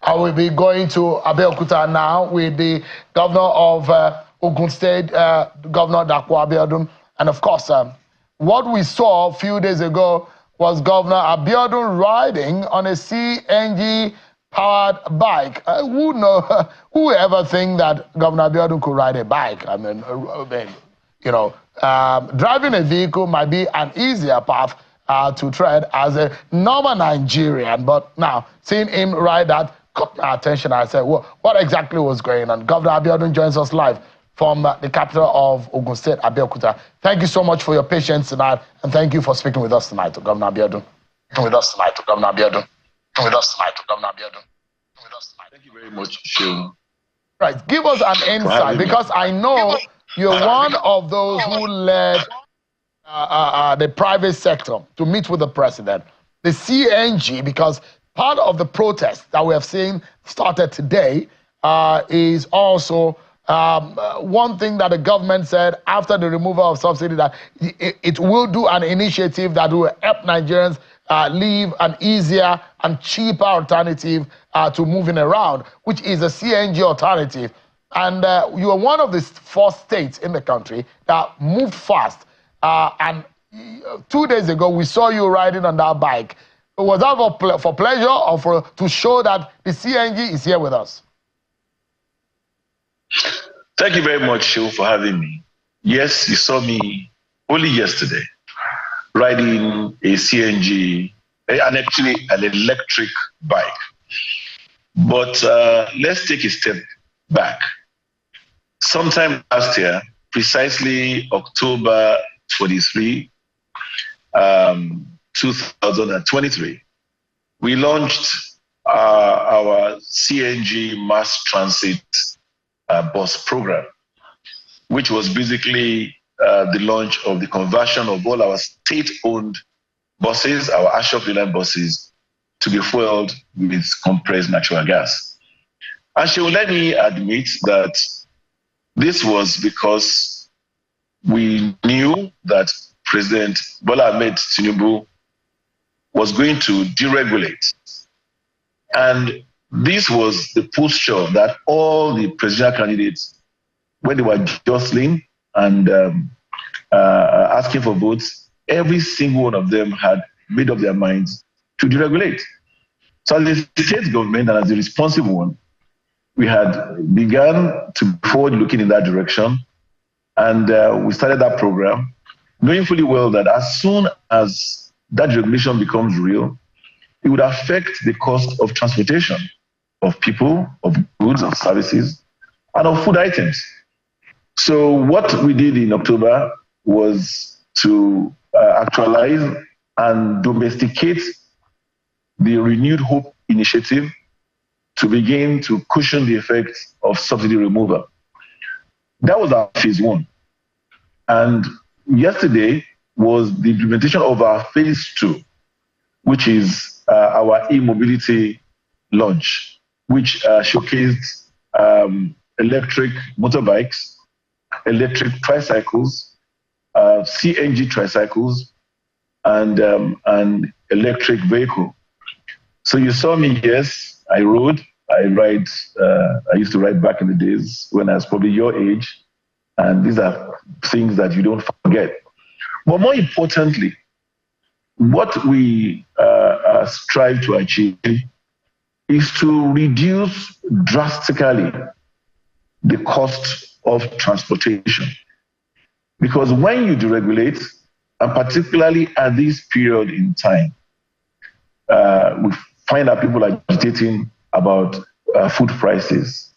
I will be going to Abeokuta now with the governor of Ogun State, Governor Dapo Abiodun. And of course, what we saw a few days ago was Governor Abiodun riding on a CNG-powered bike. Who ever think that Governor Abiodun could ride a bike? I mean, driving a vehicle might be an easier path to tread as a normal Nigerian. But now, seeing him ride that caught my attention. I said, well, what exactly was going on? Governor Abiodun joins us live from the capital of Ogun State, Abeokuta. Thank you so much for your patience tonight, and thank you for speaking with us tonight, Governor Abiodun. With us tonight, Governor Abiodun. With us tonight, Governor Abiodun. With us tonight. Thank you very much, Shehu. Right, give us an insight, because I know you're one of those who led the private sector to meet with the president. The CNG, because part of the protest that we have seen started today is also one thing that the government said after the removal of subsidy, that it will do an initiative that will help Nigerians live an easier and cheaper alternative to moving around, which is a CNG alternative. And you are one of the 4 states in the country that moved fast. And 2 days ago, we saw you riding on that bike. Was that for pleasure or to show that the CNG is here with us? Thank you very much, Shehu, for having me. Yes, you saw me only yesterday riding a CNG, and actually an electric bike. But let's take a step back. Sometime last year, precisely October 23, 2023, we launched our CNG mass transit bus program, which was basically the launch of the conversion of all our state-owned buses, our Ashok Leyland buses, to be fueled with compressed natural gas. And she will let me admit that this was because we knew that President Bola Ahmed Tinubu was going to deregulate. And this was the posture that all the presidential candidates, when they were jostling and asking for votes, every single one of them had made up their minds to deregulate. So as the state government and as the responsible one, we had begun to forward looking in that direction. And we started that program, knowing fully well that as soon as that regulation becomes real, it would affect the cost of transportation of people, of goods, of services, and of food items. So what we did in October was to actualize and domesticate the Renewed Hope initiative to begin to cushion the effects of subsidy removal. That was our phase 1. And yesterday was the implementation of our phase 2, which is our e-mobility launch, which showcased electric motorbikes, electric tricycles, CNG tricycles, and electric vehicle. So you saw me, yes, I rode, I used to ride back in the days when I was probably your age, and these are things that you don't forget. But more importantly, what we strive to achieve is to reduce drastically the cost of transportation. Because when you deregulate, and particularly at this period in time, we find that people are agitating about food prices,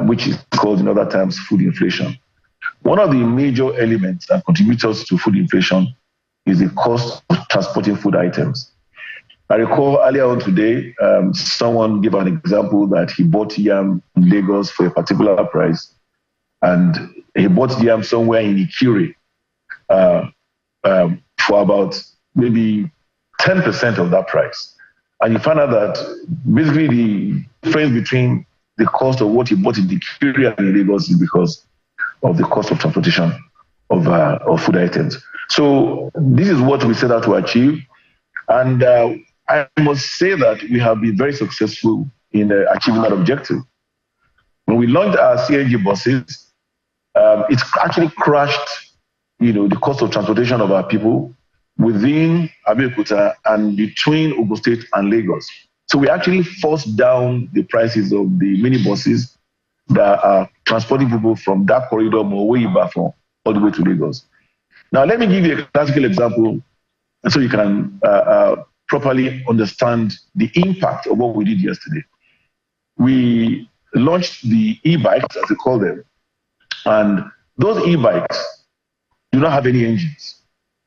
which is called in other terms food inflation. One of the major elements and contributors to food inflation is the cost of transporting food items. I recall earlier on today, someone gave an example that he bought yam in Lagos for a particular price, and he bought yam somewhere in Ikire for about maybe 10% of that price. And you find out that basically the difference between the cost of what he bought in Ikire and in Lagos is because of the cost of transportation of food items. So this is what we set out to achieve. And I must say that we have been very successful in achieving that objective. When we launched our CNG buses, it actually crushed, the cost of transportation of our people within Abeokuta and between Ogun State and Lagos. So we actually forced down the prices of the minibuses that are transporting people from that corridor, Mowe-Ibadan, all the way to Lagos. Now, let me give you a classical example so you can properly understand the impact of what we did yesterday. We launched the e-bikes, as we call them, and those e-bikes do not have any engines.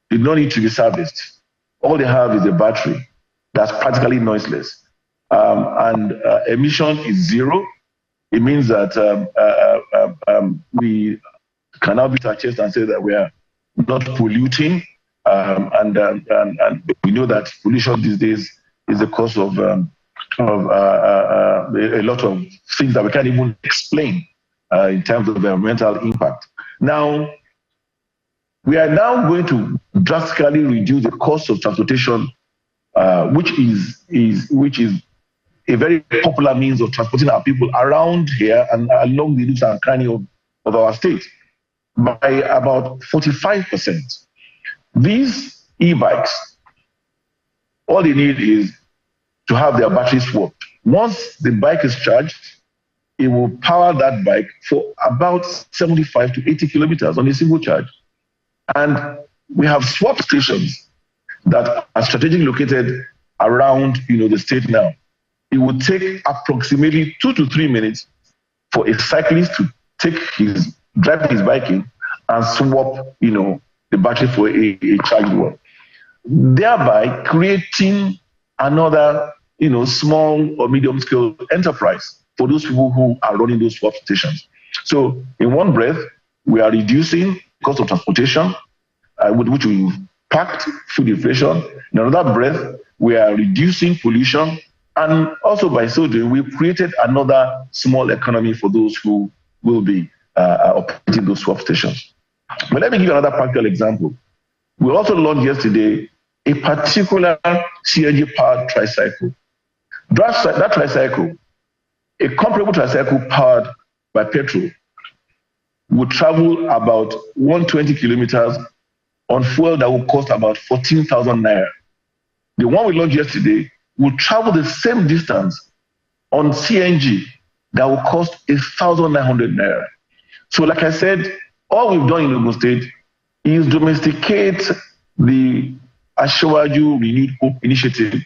They don't need to be serviced. All they have is a battery that's practically noiseless. And emission is zero. It means that we can now beat our chest and say that we are not polluting. And we know that pollution these days is the cause of a lot of things that we can't even explain in terms of environmental impact. Now, we are now going to drastically reduce the cost of transportation, which is a very popular means of transporting our people around here and along the nooks and crannies of our state, by about 45%. These e-bikes, all they need is to have their battery swapped. Once the bike is charged, it will power that bike for about 75 to 80 kilometers on a single charge. And we have swap stations that are strategically located around the state now. It would take approximately 2 to 3 minutes for a cyclist to drive his bike in and swap the battery for a charged one, thereby creating another small or medium scale enterprise for those people who are running those swap stations. So in one breath, we are reducing cost of transportation, which will impact food inflation. In another breath, we are reducing pollution. And also by so doing, we've created another small economy for those who will be operating those swap stations. But let me give you another practical example. We also launched yesterday a particular CNG-powered tricycle. That tricycle, a comparable tricycle powered by petrol, would travel about 120 kilometers on fuel that will cost about 14,000 naira. The one we launched yesterday will travel the same distance on CNG that will cost 1,900 naira. So like I said, all we've done in Ogun State is domesticate the Ashewaju Renewed Hope initiative,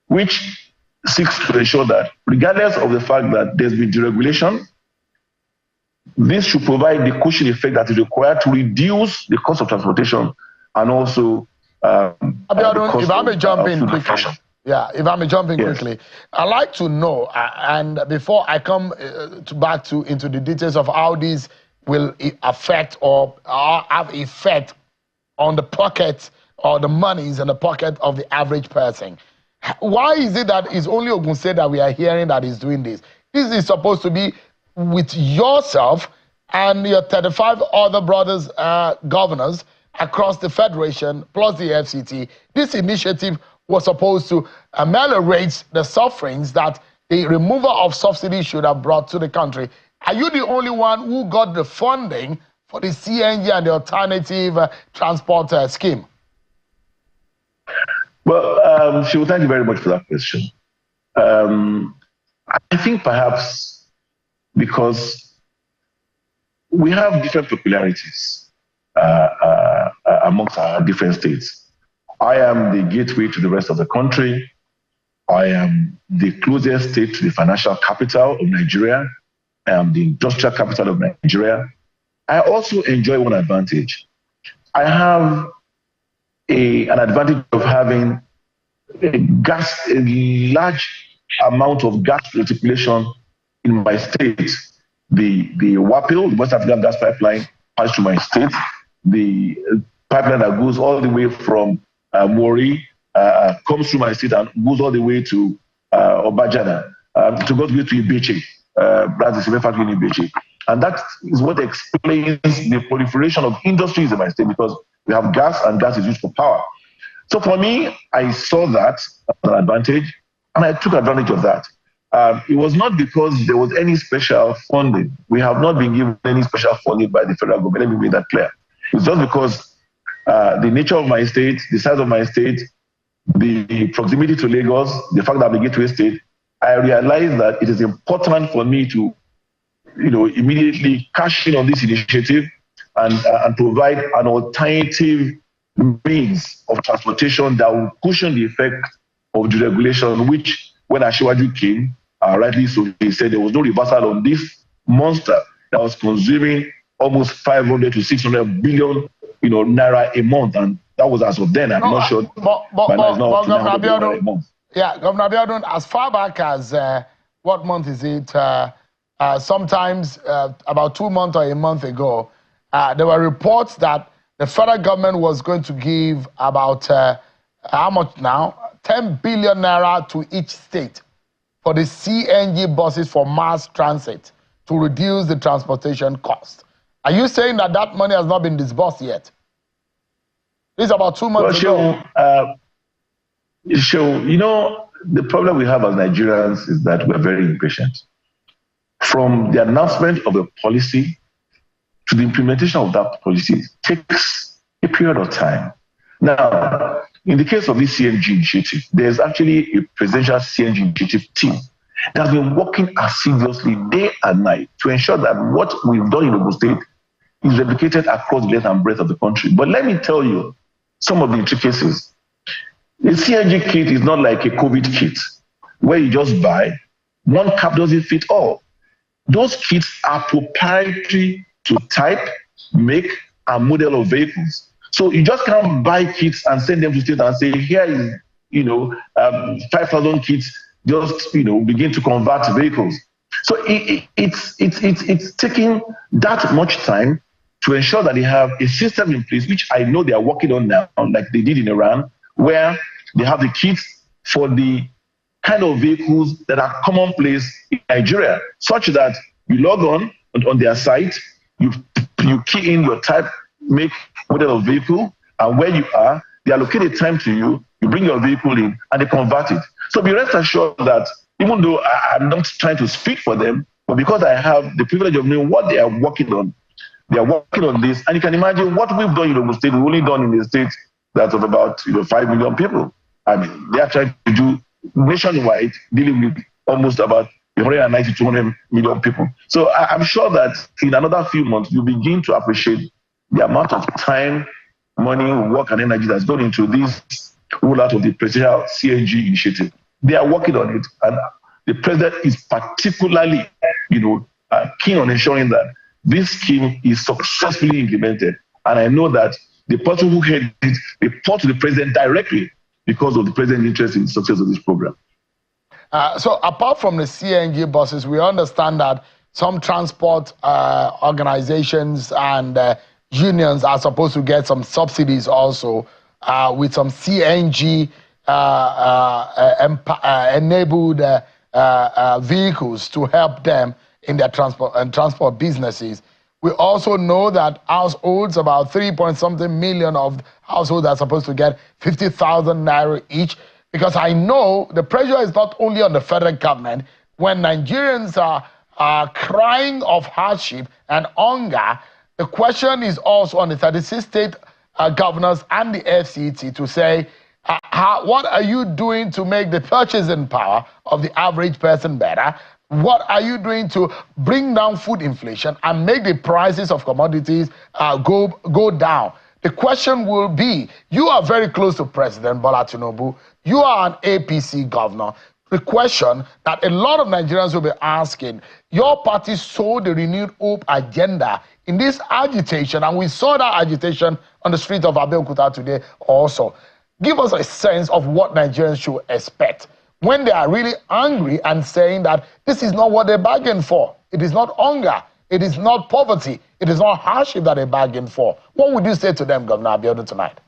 which seeks to ensure that regardless of the fact that there's been deregulation, this should provide the cushion effect that is required to reduce the cost of transportation and also Abiodun, if I may jump in quickly. Yeah, if I may jump in quickly. I'd like to know, and before I come back into the details of how these will affect or have effect on the pocket or the monies in the pocket of the average person. Why is it that it's only Ogun State that we are hearing that is doing this? This is supposed to be with yourself and your 35 other brothers, governors across the Federation, plus the FCT. This initiative was supposed to ameliorate the sufferings that the removal of subsidy should have brought to the country. Are you the only one who got the funding for the CNG and the alternative transport scheme? Well, Shivu, thank you very much for that question. I think perhaps because we have different peculiarities amongst our different states. I am the gateway to the rest of the country. I am the closest state to the financial capital of Nigeria. I am the industrial capital of Nigeria. I also enjoy one advantage. I have an advantage of having a large amount of gas reticulation in my state. The WAPIL, the West African Gas Pipeline, passes through my state. The pipeline that goes all the way from Mori comes through my state and goes all the way to Obajana, to go to Ibeche. That's the cement factory in Ibeche. And that is what explains the proliferation of industries in my state, because we have gas and gas is used for power. So for me, I saw that as an advantage and I took advantage of that. it was not because there was any special funding. We have not been given any special funding by the federal government. Let me make that clear. It's just because the nature of my state, the size of my state, the proximity to Lagos, the fact that I'm a gateway state, I realized that it is important for me to, immediately cash in on this initiative and provide an alternative means of transportation that will cushion the effect of the regulation, which when Asiwaju came, rightly so, he said there was no reversal on this monster that was consuming almost 500 to 600 billion, naira a month, and that was as of then. I'm not sure. But Governor Abiodun, Governor Abiodun, as far back as what month is it? Sometimes about 2 months or a month ago, there were reports that the federal government was going to give about how much now? 10 billion naira to each state for the CNG buses for mass transit to reduce the transportation cost. Are you saying that that money has not been disbursed yet? This is about 2 months ago. The problem we have as Nigerians is that we're very impatient. From the announcement of a policy to the implementation of that policy takes a period of time. Now, in the case of this CNG initiative, there's actually a presidential CNG initiative team that has been working assiduously day and night to ensure that what we've done in Ogun State is replicated across the length and breadth of the country. But let me tell you some of the intricacies. The CNG kit is not like a COVID kit where you just buy. One cap doesn't fit all. Those kits are proprietary to type, make, and model of vehicles. So you just can't buy kits and send them to state and say, here is, 5,000 kits, just, begin to convert vehicles. So it's taking that much time to ensure that they have a system in place, which I know they are working on now, like they did in Iran, where they have the kits for the kind of vehicles that are commonplace in Nigeria, such that you log on their site, you key in your type, make, model of vehicle, and where you are, they allocate a time to you, you bring your vehicle in, and they convert it. So be rest assured that even though I'm not trying to speak for them, but because I have the privilege of knowing what they are working on, they are working on this. And you can imagine what we've done in Ogun State, we've only done in the state that's of about 5 million people. I mean, they are trying to do nationwide, dealing with almost about 190 to 200 million people. So I'm sure that in another few months, you'll begin to appreciate the amount of time, money, work, and energy that's gone into this rollout of the presidential CNG initiative. They are working on it, and the president is particularly, keen on ensuring that this scheme is successfully implemented. And I know that the person who headed it report to the president directly because of the president's interest in the success of this program. So apart from the CNG buses, we understand that some transport organizations and unions are supposed to get some subsidies also with some CNG enabled vehicles to help them in their transport businesses. We also know that households, about 3-point-something million of households are supposed to get 50,000 naira each. Because I know the pressure is not only on the federal government. When Nigerians are crying of hardship and hunger, the question is also on the 36 state governors and the FCT to say, what are you doing to make the purchasing power of the average person better? What are you doing to bring down food inflation and make the prices of commodities go down? The question will be, you are very close to President Bola Tinubu. You are an APC governor. The question that a lot of Nigerians will be asking, your party sold the renewed hope agenda in this agitation, and we saw that agitation on the streets of Abiodun today also. Give us a sense of what Nigerians should expect when they are really angry and saying that this is not what they bargained for. It is not hunger. It is not poverty. It is not hardship that they bargained for. What would you say to them, Governor Abiodun, tonight?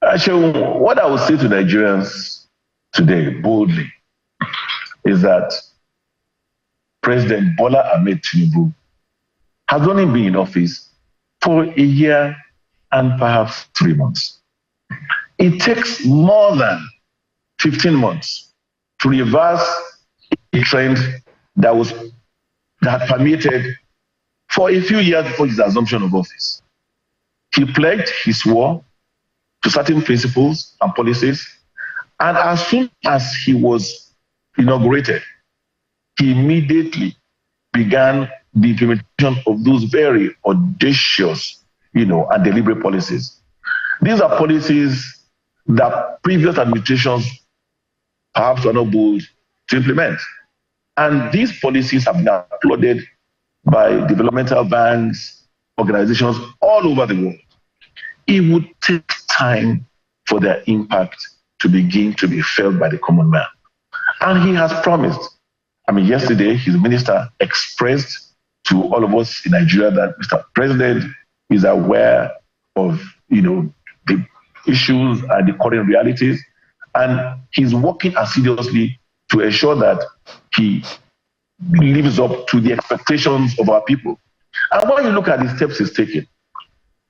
Actually, what I would say to Nigerians today, boldly, is that President Bola Ahmed Tinubu has only been in office for a year and perhaps 3 months. It takes more than 15 months to reverse a trend that had permeated for a few years before his assumption of office. He pledged, he swore to certain principles and policies, and as soon as he was inaugurated, he immediately began the implementation of those very audacious, and deliberate policies. These are policies that previous administrations perhaps were not bold to implement. And these policies have been applauded by developmental banks, organizations all over the world. It would take time for their impact to begin to be felt by the common man. And he has promised. Yesterday, his minister expressed to all of us in Nigeria that Mr. President is aware of, the issues and the current realities, and he's working assiduously to ensure that he lives up to the expectations of our people. And when you look at the steps he's taken,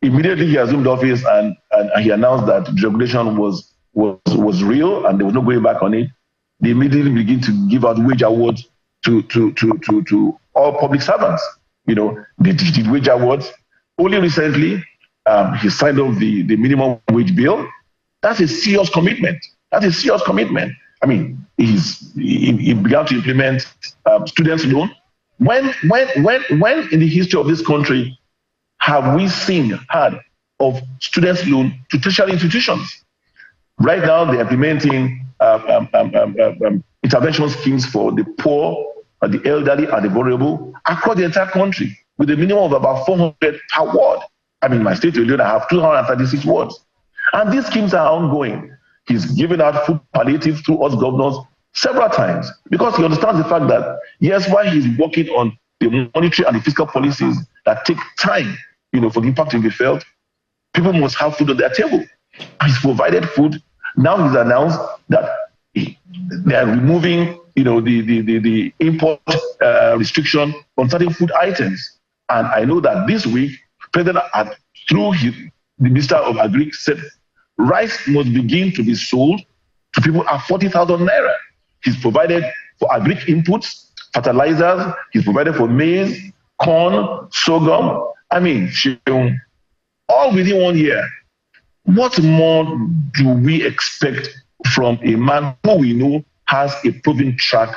immediately he assumed office and he announced that the regulation was real and there was no going back on it. They immediately begin to give out wage awards to all public servants. They did wage awards. Only recently, he signed off the minimum wage bill. That's a serious commitment. He began to implement students' loan. When in the history of this country have we heard of students' loan to tertiary institutions? Right now, they're implementing intervention schemes for the poor, the elderly, and the vulnerable across the entire country with a minimum of about 400 per ward. My state alone, I have 236 wards. And these schemes are ongoing. He's given out food palliative through us governors several times because he understands the fact that, yes, while he's working on the monetary and the fiscal policies that take time, for the impact to be felt, people must have food on their table. He's provided food. Now he's announced that they are removing, the import restriction on certain food items. And I know that this week, President, through the Minister of Agri, said rice must begin to be sold to people at 40,000 naira. He's provided for agri inputs, fertilizers. He's provided for maize, corn, sorghum. All within 1 year. What more do we expect from a man who we know has a proven track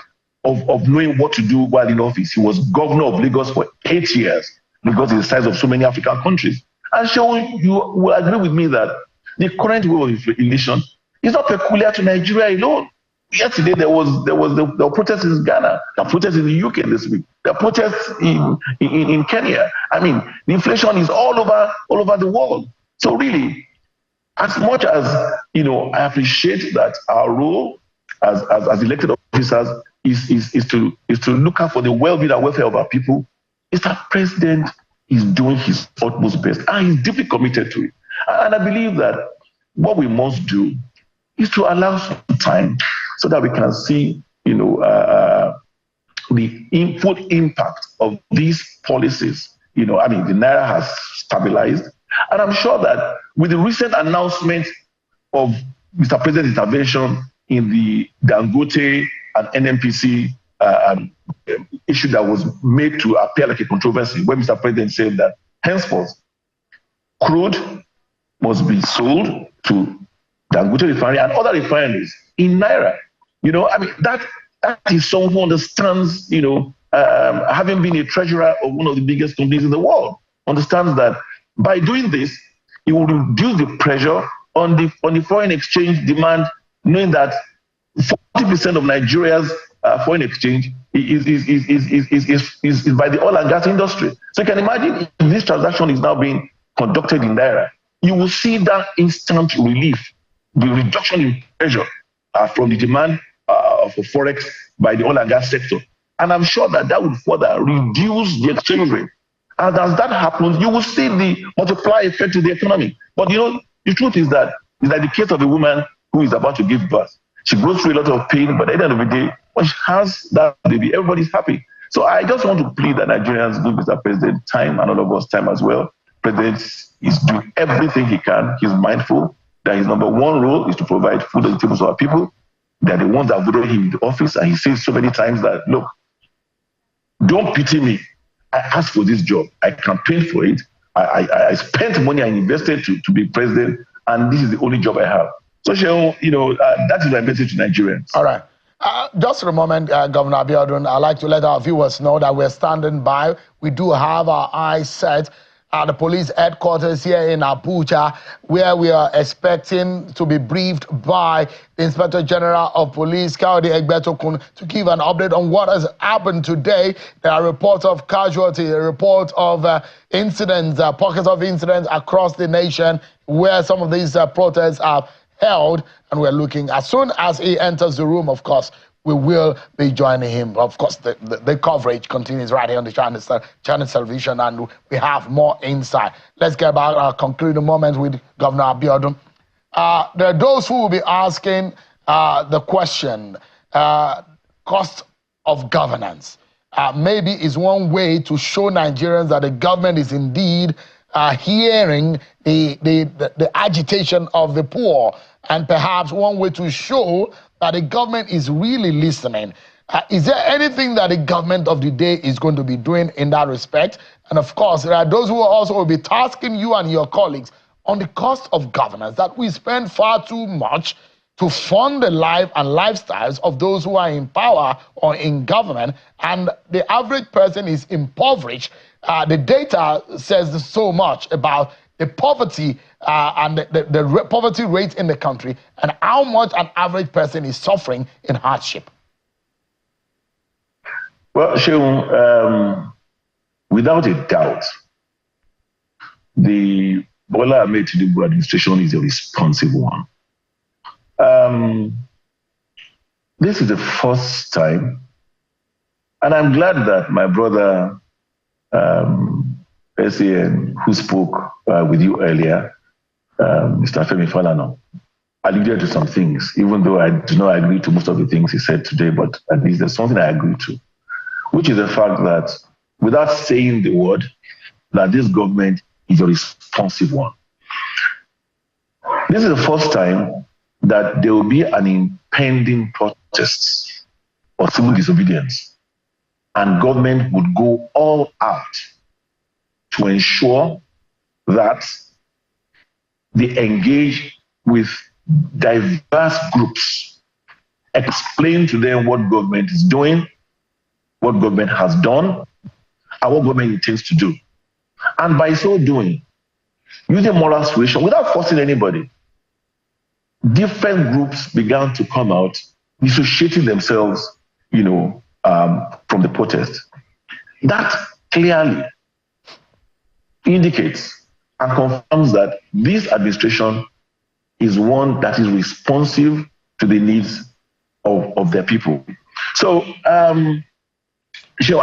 of knowing what to do while in office? He was governor of Lagos for 8 years. Lagos is the size of so many African countries. And so you will agree with me that the current way of election is not peculiar to Nigeria alone. Yesterday there were protests in Ghana, there are protests in the UK this week, there are protests in Kenya. The inflation is all over the world. So really, as much as I appreciate that our role as elected officers is to look out for the well-being and welfare of our people, Mr. President is doing his utmost best and he's deeply committed to it. And I believe that what we must do is to allow some time so that we can see, the full impact of these policies. The Naira has stabilized. And I'm sure that with the recent announcement of Mr. President's intervention in the Dangote and NNPC issue that was made to appear like a controversy, where Mr. President said that henceforth, crude must be sold to Dangote refinery and other refineries in Naira. That is someone who understands, having been a treasurer of one of the biggest companies in the world, understands that by doing this, it will reduce the pressure on the foreign exchange demand, knowing that 40% of Nigeria's foreign exchange is by the oil and gas industry. So you can imagine if this transaction is now being conducted in Naira, you will see that instant relief, the reduction in pressure from the demand for forex by the oil and gas sector. And I'm sure that would further reduce the exchange rate. And as that happens, you will see the multiplier effect to the economy. But the truth is that it's like the case of a woman who is about to give birth. She goes through a lot of pain, but at the end of the day, when she has that baby, everybody's happy. So I just want to plead that Nigerians give Mr. President time and all of us time as well. President is doing everything he can. He's mindful that his number one role is to provide food on the tables of our people. They're the ones that voted him in the office, and he says so many times that, look, don't pity me. I asked for this job. I campaigned for it. I spent money I invested to be president, and this is the only job I have. So, that is my message to Nigerians. All right. Just for a moment, Governor Abiodun, I'd like to let our viewers know that we're standing by. We do have our eyes set at the police headquarters here in Abuja, where we are expecting to be briefed by the Inspector General of Police, Kaode Egbetokun, to give an update on what has happened today. There are reports of casualty, reports of incidents, pockets of incidents across the nation where some of these protests are held, and we're looking. As soon as he enters the room, of course, we will be joining him. Of course, the coverage continues right here on the channel television, and we have more insight. Let's get back our concluding moments with Governor Abiodun. There are those who will be asking the question, cost of governance. Maybe is one way to show Nigerians that the government is indeed hearing the agitation of the poor, and perhaps one way to show that the government is really listening. Is there anything that the government of the day is going to be doing in that respect? And of course, there are those who also will be tasking you and your colleagues on the cost of governance, that we spend far too much to fund the life and lifestyles of those who are in power or in government, and the average person is impoverished. The data says so much about the poverty and the poverty rate in the country, and how much an average person is suffering in hardship. Well, Shehu, without a doubt, the Bola Ahmed Tinubu administration is a responsive one. This is the first time, and I'm glad that my brother SAN, who spoke with you earlier, Mr. Femi Falana, alluded to some things, even though I do not agree to most of the things he said today, but at least there's something I agree to, which is the fact that, without saying the word, that this government is a responsive one. This is the first time that there will be an impending protest or civil disobedience, and government would go all out to ensure that they engage with diverse groups, explain to them what government is doing, what government has done, and what government intends to do. And by so doing, using moral suasion without forcing anybody, different groups began to come out, dissociating themselves, from the protest. That clearly indicates and confirms that this administration is one that is responsive to the needs of their people. So, I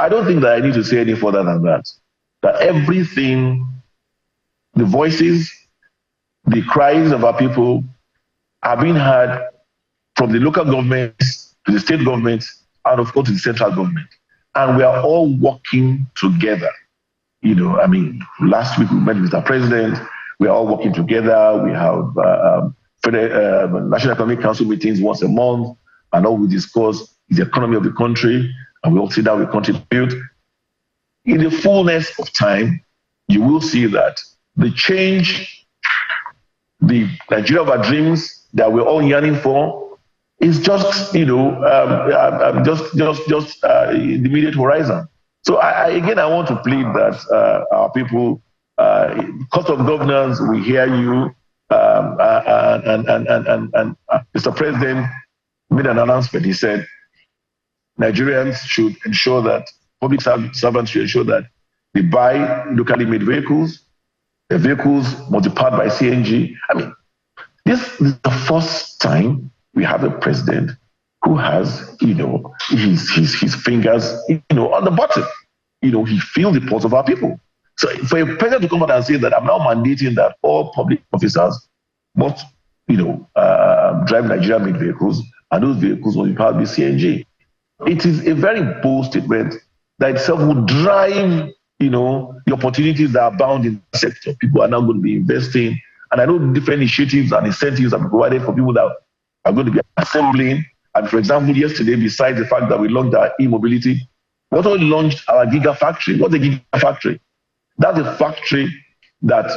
don't think that I need to say any further than that. That everything, the voices, the cries of our people are being heard from the local governments to the state governments and of course to the central government. And we are all working together. Last week we met with Mr. President. We are all working together. We have National Economic Council meetings once a month, and all we discuss is the economy of the country, and we all sit down, we contribute. In the fullness of time, you will see that the change, the Nigeria of our dreams that we're all yearning for, is just, in the immediate horizon. So I want to plead that our people, cost of governance, we hear you, and Mr. President made an announcement. He said Nigerians should ensure that, public servants should ensure that they buy locally made vehicles. The vehicles must be powered by CNG. This is the first time we have a president who has, his fingers, on the button. He feels the pulse of our people. So for a president to come out and say that I'm now mandating that all public officers must, drive Nigeria-made vehicles, and those vehicles will be powered by CNG. It is a very bold statement that itself will drive, the opportunities that are bound in the sector. People are now going to be investing, and I know different initiatives and incentives are provided for people that are going to be assembling And for example, yesterday, besides the fact that we launched our e-mobility, we also launched our gigafactory. What's a gigafactory? That's a factory that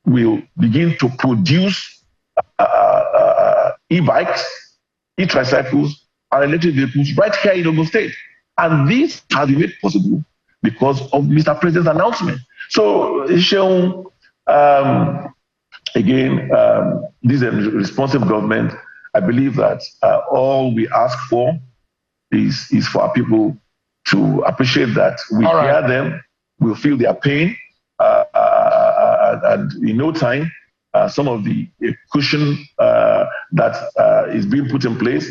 will begin to produce e-bikes, e-tricycles, and electric vehicles right here in Ogun State. And this has been made possible because of Mr. President's announcement. So, Sheung, again, this is a responsive government. I believe that all we ask for is for our people to appreciate that we hear them, we'll feel their pain, and in no time, some of the cushion that is being put in place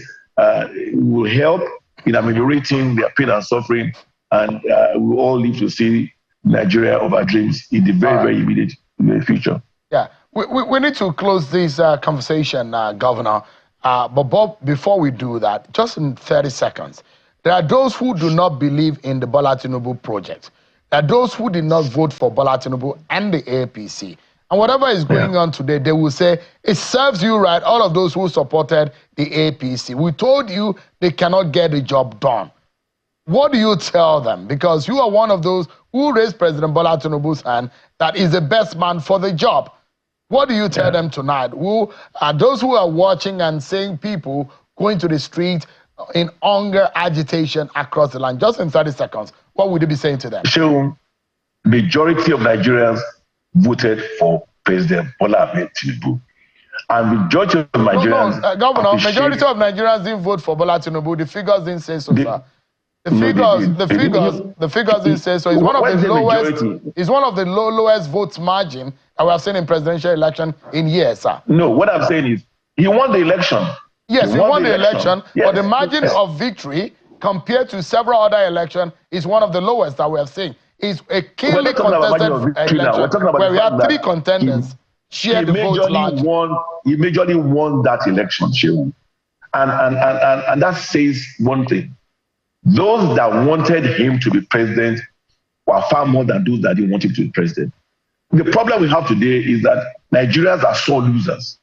will help in ameliorating their pain and suffering, and we'll all live to see Nigeria of our dreams in the very immediate future. Yeah, we need to close this conversation, Governor. But Bob, before we do that, just in 30 seconds, there are those who do not believe in the Bola Tinubu project. There are those who did not vote for Bola Tinubu and the APC. And whatever is going on today, they will say, it serves you right, all of those who supported the APC. We told you they cannot get the job done. What do you tell them? Because you are one of those who raised President Bola Tinubu's hand that is the best man for the job. What do you tell them tonight? Who are those who are watching and seeing people going to the street in hunger, agitation across the land? Just in 30 seconds, what would you be saying to them? So, majority of Nigerians voted for President Bola Tinubu. And majority of Nigerians... Governor, majority of Nigerians didn't vote for Bola Tinubu. The figures didn't say so, sir. The figures didn't say so. It's one of the lowest. It's one of the lowest votes margin that we have seen in presidential election in years, sir. No, what I'm saying is he won the election. Yes, he won the election, yes, but the margin of victory compared to several other elections is one of the lowest that we have seen. It's a keenly contested election where we have three contenders share the votes largely. He majorly won that election, Shehu. And that says one thing. Those that wanted him to be president were far more than those that didn't want him to be president. The problem we have today is that Nigerians are sore losers.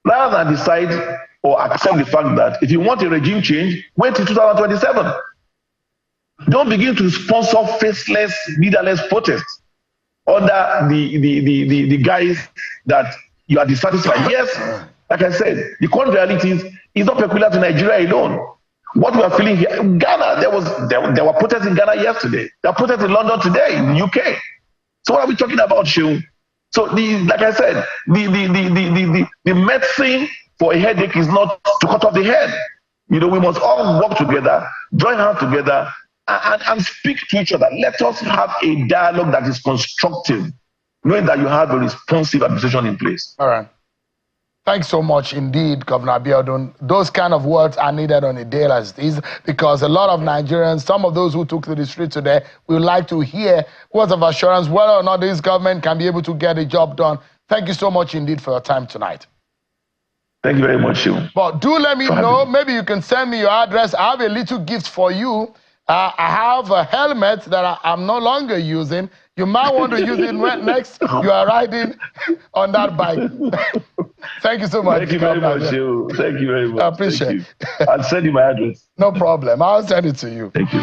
Rather than decide or accept the fact that if you want a regime change, wait till 2027. Don't begin to sponsor faceless, leaderless protests under the guise that you are dissatisfied. Yes, like I said, the current reality is not peculiar to Nigeria alone. What we are feeling here, in Ghana, there were protests in Ghana yesterday. There are protests in London today, in the UK. So what are we talking about, Shehu? So, like I said, the medicine for a headache is not to cut off the head. You know, we must all work together, join hands together, and speak to each other. Let us have a dialogue that is constructive, knowing that you have a responsive administration in place. All right. Thanks so much indeed, Governor Abiodun. Those kind of words are needed on a day like this because a lot of Nigerians, some of those who took to the street today, would like to hear words of assurance whether or not this government can be able to get the job done. Thank you so much indeed for your time tonight. Thank you very much, Shehu. But do let me know, maybe you can send me your address. I have a little gift for you. I have a helmet that I'm no longer using. You might want to use it next you are riding on that bike. Thank you so much. Thank you very much, Shehu. Thank you very much. I appreciate it. I'll send you my address. No problem. I'll send it to you. Thank you.